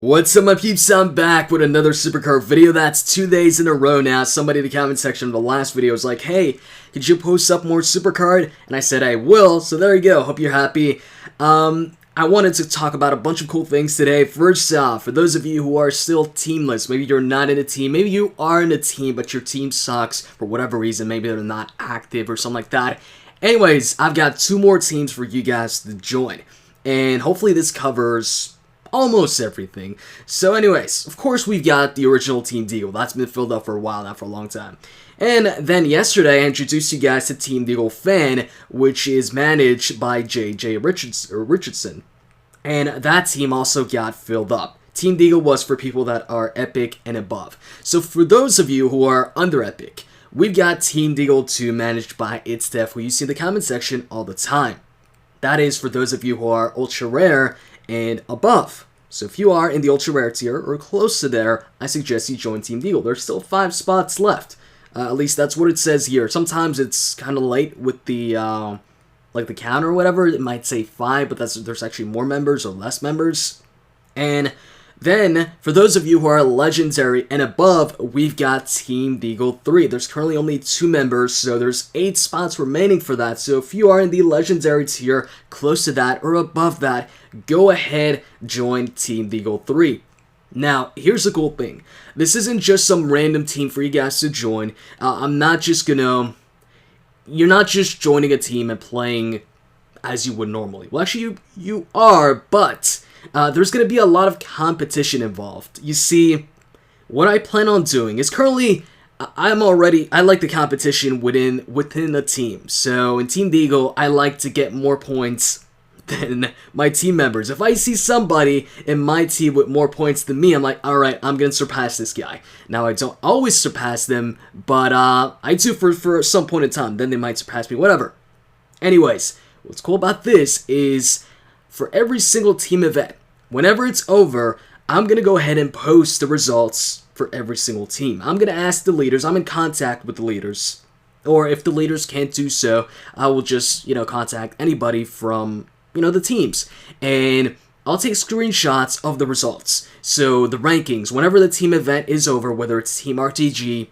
What's up, my peeps? I'm back with another Supercard video. That's 2 days in a row now. Somebody in the comment section of the last video was like, hey, could you post up more Supercard? And I said I will, so there you go. Hope you're happy. I wanted to talk about a bunch of cool things today. First off, for those of you who are still teamless, maybe you're not in a team, maybe you are in a team, but your team sucks for whatever reason. Maybe they're not active or something like that. Anyways, I've got 2 more teams for you guys to join. And hopefully this covers almost everything. So anyways, of course we've got the original Team Deagle. That's been filled up for a while now, for a long time. And then yesterday I introduced you guys to Team Deagle Fan, which is managed by JJ Richardson. And that team also got filled up. Team Deagle was for people that are Epic and above. So for those of you who are under Epic, we've got Team Deagle 2 managed by Itstef, who you see in the comment section all the time. That is for those of you who are ultra rare and above. So if you are in the ultra rare tier or close to there, I suggest you join Team Deagle. There's still 5 spots left. At least that's what it says here. Sometimes it's kind of late with the like the count or whatever. It might say 5, but there's actually more members or less members. And then, for those of you who are legendary and above, we've got Team Deagle 3. There's currently only 2 members, so there's 8 spots remaining for that. So if you are in the legendary tier, close to that or above that, go ahead, join Team Deagle 3. Now, here's the cool thing. This isn't just some random team for you guys to join. I'm not just gonna... You're not just joining a team and playing as you would normally. Well, actually, you are, but... there's going to be a lot of competition involved. You see, what I plan on doing is currently, I like the competition within the team. So in Team Deagle, I like to get more points than my team members. If I see somebody in my team with more points than me, I'm like, alright, I'm going to surpass this guy. Now, I don't always surpass them, but I do for some point in time. Then they might surpass me, whatever. Anyways, what's cool about this is... for every single team event, whenever it's over, I'm going to go ahead and post the results for every single team. I'm going to ask the leaders. I'm in contact with the leaders. Or if the leaders can't do so, I will just, contact anybody from, the teams. And I'll take screenshots of the results. So the rankings, whenever the team event is over, whether it's Team RTG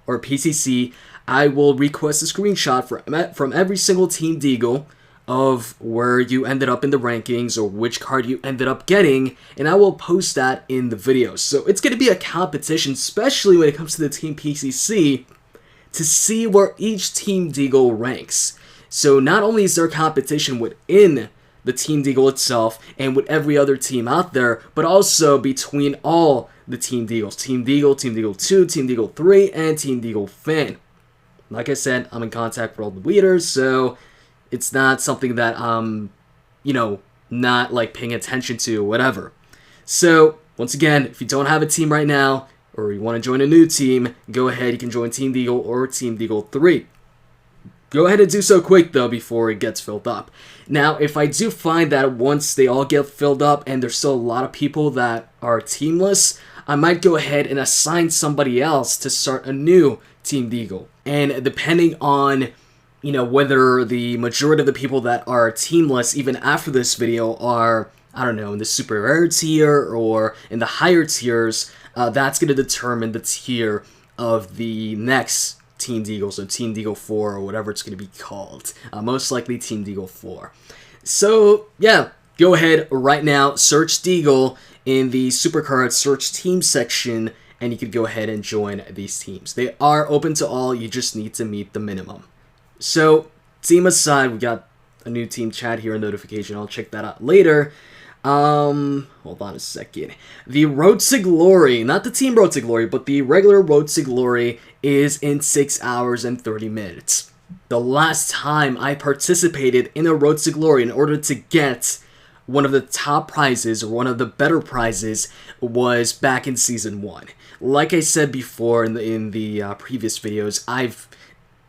or PCC, I will request a screenshot from every single Team Deagle of where you ended up in the rankings or which card you ended up getting, and I will post that in the video. So it's going to be a competition, especially when it comes to the Team PCC, to see where each Team Deagle ranks. So not only is there competition within the Team Deagle itself and with every other team out there, but also between all the Team Deagles. Team Deagle, Team Deagle 2, Team Deagle 3, and Team Deagle Fan. Like I said, I'm in contact with all the leaders, so... it's not something that I'm, not, like, paying attention to, whatever. So, once again, if you don't have a team right now, or you want to join a new team, go ahead, you can join Team Deagle or Team Deagle 3. Go ahead and do so quick, though, before it gets filled up. Now, if I do find that once they all get filled up and there's still a lot of people that are teamless, I might go ahead and assign somebody else to start a new Team Deagle. And depending on... whether the majority of the people that are teamless, even after this video, are, I don't know, in the super rare tier or in the higher tiers, that's going to determine the tier of the next Team Deagle, so Team Deagle 4 or whatever it's going to be called. Most likely Team Deagle 4. So, yeah, go ahead right now, search Deagle in the Supercard search team section, and you can go ahead and join these teams. They are open to all, you just need to meet the minimum. So, team aside, we got a new team chat here, a notification. I'll check that out later. Hold on a second. The Road to Glory, not the Team Road to Glory, but the regular Road to Glory is in 6 hours and 30 minutes. The last time I participated in a Road to Glory in order to get one of the top prizes, or one of the better prizes, was back in Season 1. Like I said before in the previous videos,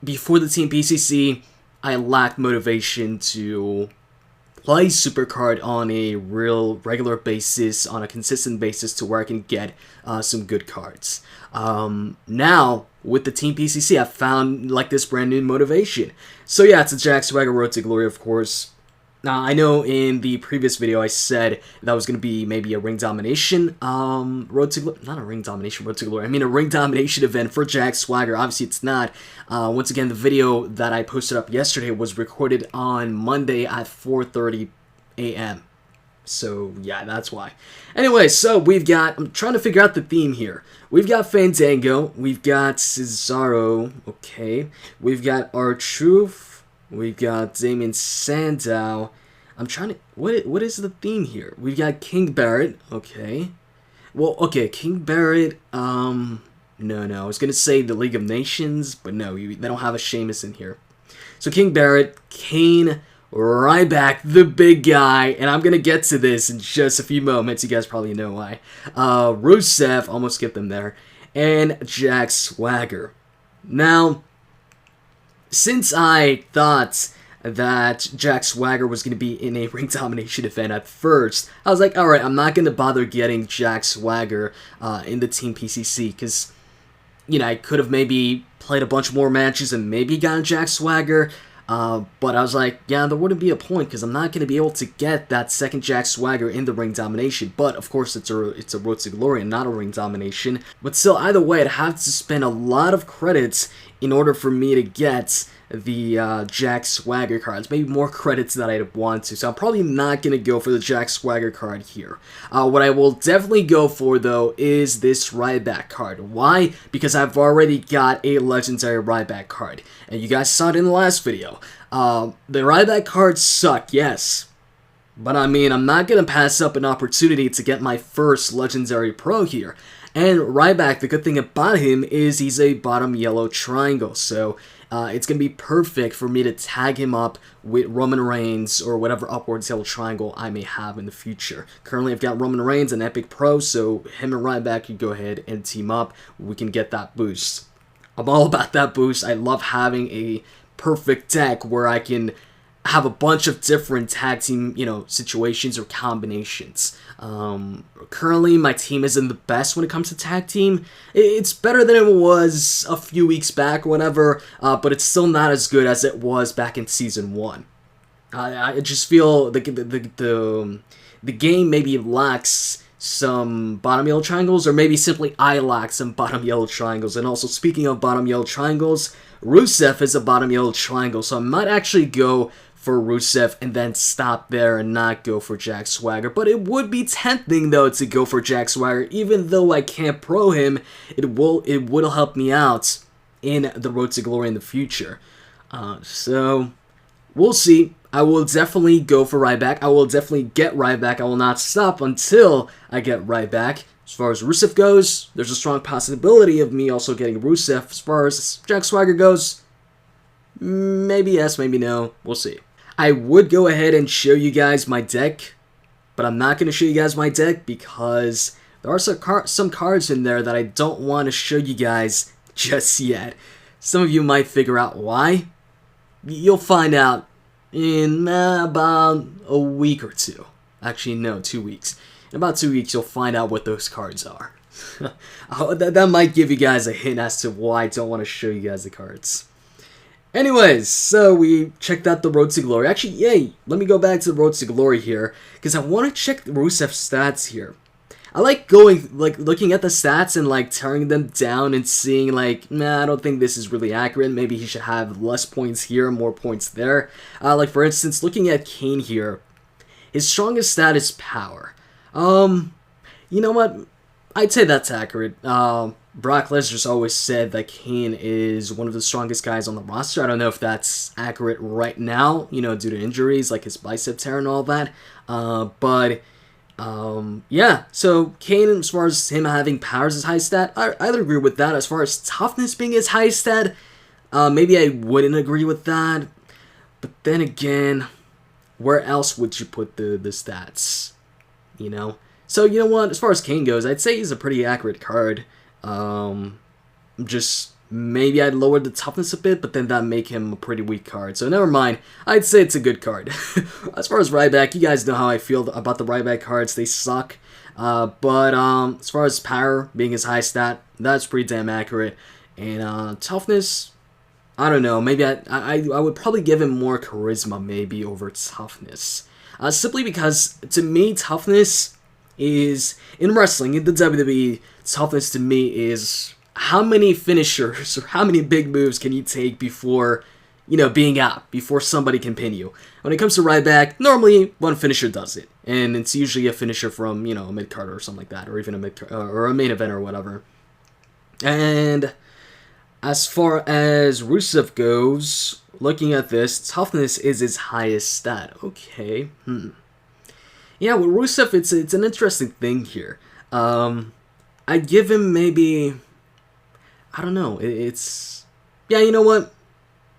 before the Team PCC, I lacked motivation to play Supercard on a regular basis, on a consistent basis, to where I can get some good cards. Now, with the Team PCC, I've found, like, this brand new motivation. So yeah, it's a Jack Swagger Road to Glory, of course. Now, I know in the previous video I said that was going to be maybe a ring domination road to glory. Not a ring domination road to glory. I mean a ring domination event for Jack Swagger. Obviously, it's not. Once again, the video that I posted up yesterday was recorded on Monday at 4:30 a.m. So, yeah, that's why. Anyway, so we've got... I'm trying to figure out the theme here. We've got Fandango. We've got Cesaro. Okay. We've got R-Truth. We've got Damien Sandow. I'm trying to... What is the theme here? We've got King Barrett. Okay. Well, okay, King Barrett... No. I was going to say the League of Nations, but no, they don't have a Sheamus in here. So King Barrett, Kane, Ryback, the big guy, and I'm going to get to this in just a few moments. You guys probably know why. Rusev, almost skipped them there, and Jack Swagger. Now... since I thought that Jack Swagger was going to be in a ring domination event at first, I was like, alright, I'm not going to bother getting Jack Swagger in the Team PCC, because, you know, I could have maybe played a bunch more matches and maybe gotten Jack Swagger, but I was like, yeah, there wouldn't be a point, because I'm not going to be able to get that second Jack Swagger in the ring domination, but of course it's a road to glory and not a ring domination, but still, either way, I'd have to spend a lot of credits in order for me to get the Jack Swagger cards. Maybe more credits than I'd want to. So I'm probably not going to go for the Jack Swagger card here. What I will definitely go for, though, is this Ryback card. Why? Because I've already got a legendary Ryback card. And you guys saw it in the last video. The Ryback cards suck, yes. But I mean, I'm not going to pass up an opportunity to get my first legendary pro here. And Ryback, the good thing about him is he's a bottom yellow triangle, so it's going to be perfect for me to tag him up with Roman Reigns or whatever upwards yellow triangle I may have in the future. Currently, I've got Roman Reigns and Epic Pro, so him and Ryback can go ahead and team up. We can get that boost. I'm all about that boost. I love having a perfect deck where I can have a bunch of different tag team, situations or combinations. Currently, my team isn't the best when it comes to tag team. It's better than it was a few weeks back or whatever, but it's still not as good as it was back in Season 1. I just feel the game maybe lacks some bottom yellow triangles, or maybe simply I lack some bottom yellow triangles. And also, speaking of bottom yellow triangles, Rusev is a bottom yellow triangle, so I might actually go for Rusev and then stop there and not go for Jack Swagger. But it would be tempting, though, to go for Jack Swagger. Even though I can't pro him, it would help me out in the road to glory in the future. So we'll see. I will definitely go for Ryback. I will definitely get Ryback. I will not stop until I get Ryback. As far as Rusev goes, there's a strong possibility of me also getting Rusev. As far as Jack Swagger goes, maybe yes, maybe no. We'll see. I would go ahead and show you guys my deck, but I'm not going to show you guys my deck because there are some cards in there that I don't want to show you guys just yet. Some of you might figure out why. You'll find out in about a week or two. Actually, no, 2 weeks. In about 2 weeks, you'll find out what those cards are. That might give you guys a hint as to why I don't want to show you guys the cards. Anyways, so we checked out the Road to Glory. Actually, yay! Let me go back to the Road to Glory here, because I want to check Rusev's stats here. I like looking at the stats and tearing them down and seeing nah, I don't think this is really accurate. Maybe he should have less points here, more points there. For instance, looking at Kane here, his strongest stat is power. You know what? I'd say that's accurate. Brock Lesnar's always said that Kane is one of the strongest guys on the roster. I don't know if that's accurate right now, due to injuries like his bicep tear and all that. Yeah, so Kane, as far as him having power as his high stat, I'd agree with that. As far as toughness being his high stat, maybe I wouldn't agree with that. But then again, where else would you put the stats? So, you know what? As far as Kane goes, I'd say he's a pretty accurate card. Just maybe I'd lower the toughness a bit, but then that'd make him a pretty weak card. So never mind. I'd say it's a good card. As far as Ryback, you guys know how I feel about the Ryback cards. They suck. But as far as power being his high stat, that's pretty damn accurate. And toughness, I don't know, maybe I would probably give him more charisma maybe over toughness. Simply because, to me, toughness is, in wrestling, in the WWE, toughness to me is how many finishers or how many big moves can you take before, you know, being out, before somebody can pin you. When it comes to Ryback, normally one finisher does it, and it's usually a finisher from, you know, a mid-card or something like that, or even a or a main event or whatever. And as far as Rusev goes, looking at this, toughness is his highest stat. Okay, yeah, with Rusev, it's an interesting thing here. I give him maybe, I don't know, it's, yeah, you know what?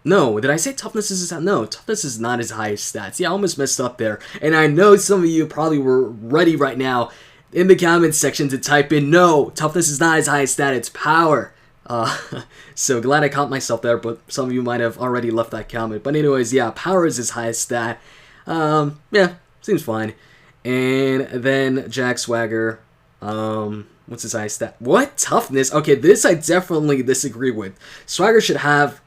No, did I say toughness is his, no, toughness is not his highest stats. Yeah, I almost messed up there. And I know some of you probably were ready right now in the comments section to type in, no, toughness is not his highest stat, it's power. So glad I caught myself there, but some of you might have already left that comment. But anyways, yeah, power is his highest stat. Yeah, seems fine. And then Jack Swagger, what's his highest stat? What? Toughness? Okay, this I definitely disagree with. Swagger should have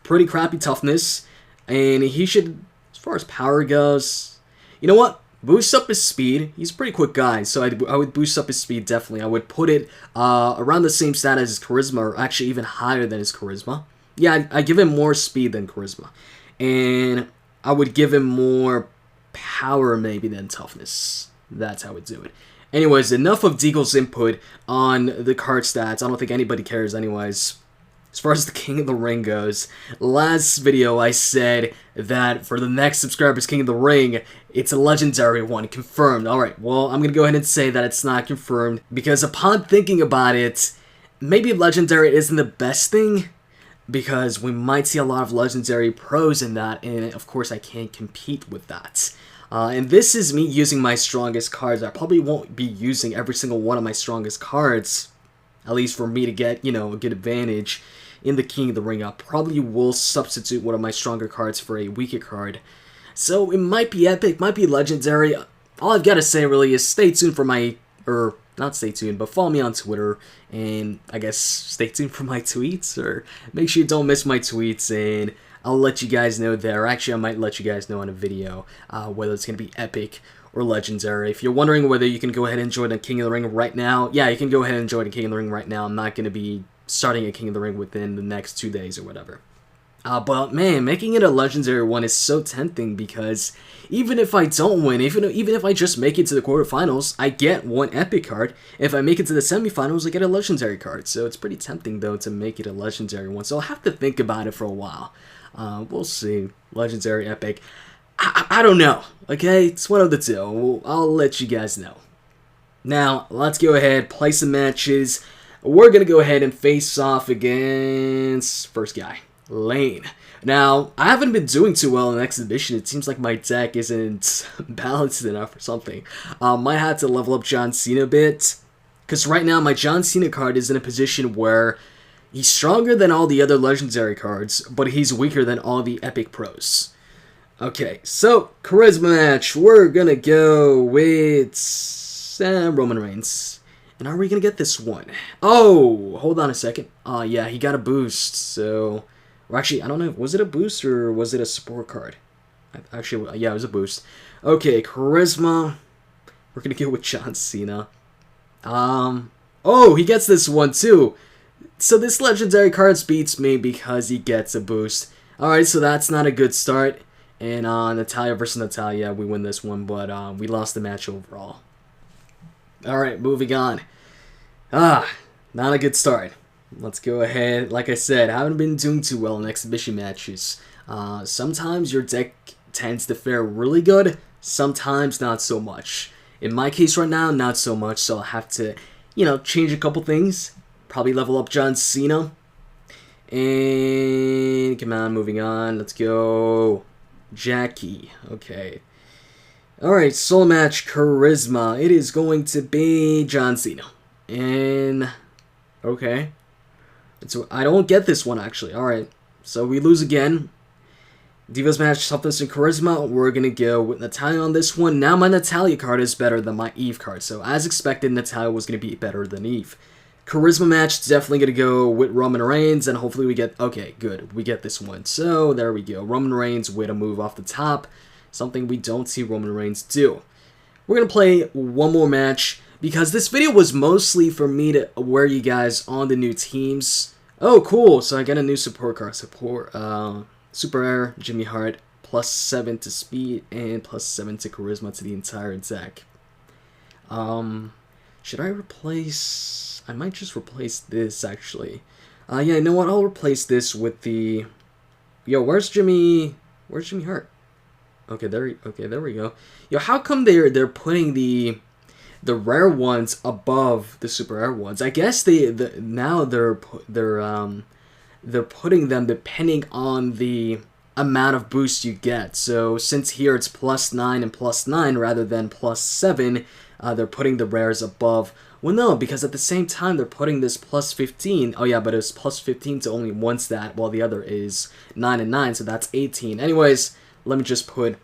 pretty crappy toughness, and he should, as far as power goes, you know what? Boost up his speed. He's a pretty quick guy, so I would boost up his speed, definitely. I would put it around the same stat as his charisma, or actually even higher than his charisma. Yeah, I give him more speed than charisma. And I would give him more power maybe than toughness. That's how I would do it. Anyways, enough of Deagle's input on the card stats. I don't think anybody cares anyways. As far as the King of the Ring goes, last video I said that for the next subscriber's King of the Ring, it's a legendary one, confirmed. Alright, well, I'm going to go ahead and say that it's not confirmed, because upon thinking about it, maybe legendary isn't the best thing, because we might see a lot of legendary pros in that, and of course I can't compete with that. And this is me using my strongest cards. I probably won't be using every single one of my strongest cards, at least for me to get, you know, a good advantage in the King of the Ring. I probably will substitute one of my stronger cards for a weaker card. So it might be epic, might be legendary. All I've got to say really is stay tuned for my, or not stay tuned, but follow me on Twitter, and I guess stay tuned for my tweets, or make sure you don't miss my tweets, and I'll let you guys know there. Actually, I might let you guys know on a video whether it's going to be epic or legendary. If you're wondering whether you can go ahead and join the King of the Ring right now, yeah, you can go ahead and join the King of the Ring right now. I'm not going to be starting a King of the Ring within the next 2 days or whatever. But man, making it a legendary one is so tempting, because even if I don't win, even if I just make it to the quarterfinals, I get one epic card. If I make it to the semifinals, I get a legendary card. So it's pretty tempting though to make it a legendary one. So I'll have to think about it for a while. We'll see. Legendary, epic. I don't know. Okay, it's one of the two. I'll let you guys know. Now let's go ahead, play some matches. We're gonna go ahead and face off against first guy, Lane. Now, I haven't been doing too well in exhibition. It seems like my deck isn't balanced enough or something. Might have to level up John Cena a bit, because right now my John Cena card is in a position where he's stronger than all the other legendary cards, but he's weaker than all the epic pros. Okay, so charisma match. We're gonna go with Roman Reigns. And are we going to get this one? Oh, hold on a second. Yeah, he got a boost. So, or actually, I don't know. Was it a boost or was it a support card? Actually, yeah, it was a boost. Okay, charisma. We're going to go with John Cena. Oh, he gets this one too. So this legendary card beats me because he gets a boost. Alright, so that's not a good start. And Natalya versus Natalya, we win this one, but we lost the match overall. Alright, moving on. Not a good start. Let's go ahead. Like I said, I haven't been doing too well in exhibition matches. Sometimes your deck tends to fare really good, sometimes not so much. In my case right now, not so much, so I'll have to, you know, change a couple things. Probably level up John Cena. And come on, moving on. Let's go. Jackie. Okay. Alright, solo match, charisma. It is going to be John Cena. And, okay. So I don't get this one, actually. Alright, so we lose again. Divas match, toughness and charisma. We're going to go with Natalya on this one. Now my Natalya card is better than my Eve card. So as expected, Natalya was going to be better than Eve. Charisma match, definitely going to go with Roman Reigns, and hopefully we get... Okay, good. We get this one. So, there we go. Roman Reigns with a move off the top. Something we don't see Roman Reigns do. We're going to play one more match, because this video was mostly for me to aware you guys on the new teams. Oh, cool. So, I got a new support card. Super Air, Jimmy Hart, +7 to speed, and +7 to charisma to the entire deck. Should I replace... I might just replace this, actually. Yeah, you know what? I'll replace this with the... Yo, where's Jimmy Hart? Okay, there we go. Yo, how come they're putting the rare ones above the super rare ones? I guess now they're putting them depending on the amount of boost you get. So since here it's +9 and +9 rather than +7, they're putting the rares above. Well, no, because at the same time they're putting this +15. Oh yeah, but it's +15 to only one stat, while the other is 9 and 9, so that's 18. Anyways, let me just put...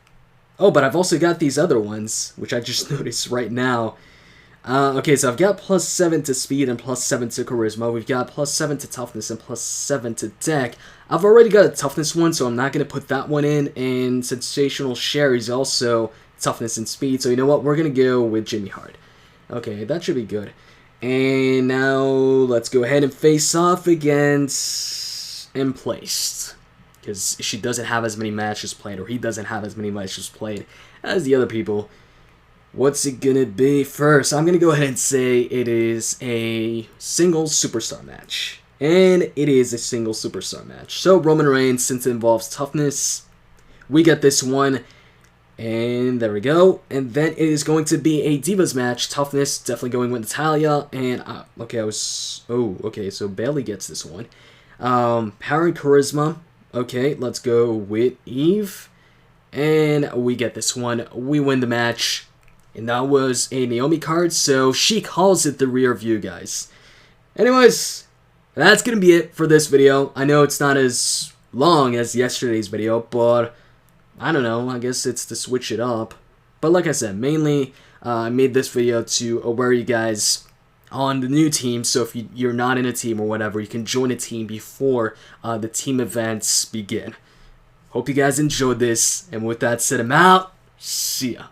Oh, but I've also got these other ones, which I just noticed right now. Okay, so I've got +7 to speed and +7 to charisma. We've got +7 to toughness and +7 to deck. I've already got a toughness one, so I'm not going to put that one in. And Sensational Sherry's also toughness and speed. So you know what? We're going to go with Jimmy Hart. Okay, that should be good. And now let's go ahead and face off against Emplaced. Because she doesn't have as many matches played, or he doesn't have as many matches played as the other people. What's it gonna be first? I'm gonna go ahead and say it is a single superstar match. And it is a single superstar match. So Roman Reigns, since it involves toughness, we get this one. And there we go. And then it is going to be a Divas match. Toughness, definitely going with Natalya. And, okay, so Bayley gets this one. Power and Charisma. Okay, let's go with Eve. And we get this one. We win the match. And that was a Naomi card, so she calls it the rear view, guys. Anyways, that's going to be it for this video. I know it's not as long as yesterday's video, but... I don't know, I guess it's to switch it up. But like I said, mainly I made this video to aware you guys on the new team. So if you're not in a team or whatever, you can join a team before the team events begin. Hope you guys enjoyed this. And with that said, I'm out. See ya.